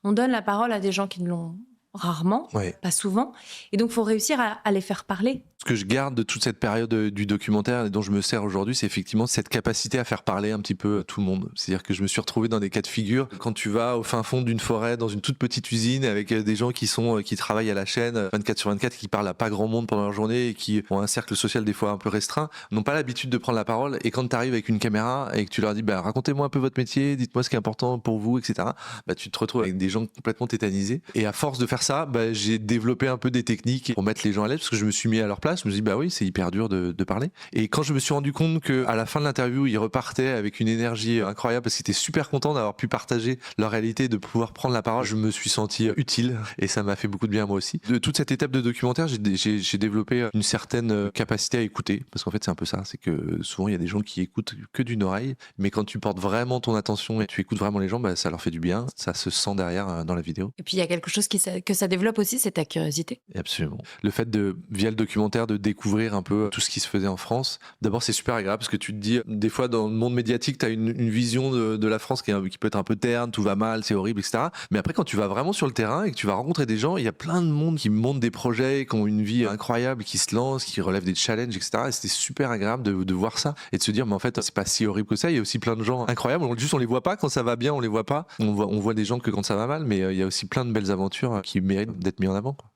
On donne la parole à des gens qui ne l'ont rarement, Ouais. pas souvent. Et donc, il faut réussir à les faire parler. Ce que je garde de toute cette période du documentaire et dont je me sers aujourd'hui, c'est effectivement cette capacité à faire parler un petit peu tout le monde. C'est-à-dire que je me suis retrouvé dans des cas de figure quand tu vas au fin fond d'une forêt, dans une toute petite usine avec des gens qui travaillent à la chaîne 24/24, qui parlent à pas grand monde pendant leur journée et qui ont un cercle social des fois un peu restreint, n'ont pas l'habitude de prendre la parole. Et quand tu arrives avec une caméra et que tu leur dis bah, racontez-moi un peu votre métier, dites-moi ce qui est important pour vous, etc. Bah, tu te retrouves avec des gens complètement tétanisés. Et à force de faire ça, bah, j'ai développé un peu des techniques pour mettre les gens à l'aise parce que je me suis mis à leur place. Je me suis dit bah oui, c'est hyper dur de parler. Et quand je me suis rendu compte que à la fin de l'interview, ils repartaient avec une énergie incroyable parce qu'ils étaient super contents d'avoir pu partager leur réalité, de pouvoir prendre la parole, je me suis senti utile et ça m'a fait beaucoup de bien à moi aussi. De toute cette étape de documentaire, j'ai développé une certaine capacité à écouter parce qu'en fait c'est un peu ça, c'est que souvent il y a des gens qui écoutent que d'une oreille, mais quand tu portes vraiment ton attention et tu écoutes vraiment les gens, bah, ça leur fait du bien, ça se sent derrière dans la vidéo. Et puis, il y a quelque chose que ça développe aussi, c'est ta curiosité. Absolument. Le fait via le documentaire, de découvrir un peu tout ce qui se faisait en France, d'abord c'est super agréable parce que tu te dis, des fois dans le monde médiatique, tu as une vision de la France qui peut être un peu terne, tout va mal, c'est horrible, etc. Mais après, quand tu vas vraiment sur le terrain et que tu vas rencontrer des gens, il y a plein de monde qui montent des projets, qui ont une vie incroyable, qui se lancent, qui relèvent des challenges, etc. Et c'était super agréable de voir ça et de se dire, mais en fait, c'est pas si horrible que ça. Il y a aussi plein de gens incroyables. Juste, on les voit pas quand ça va bien, on les voit pas. On voit des gens que quand ça va mal, mais il y a aussi plein de belles aventures qui méritent d'être mis en avant, quoi.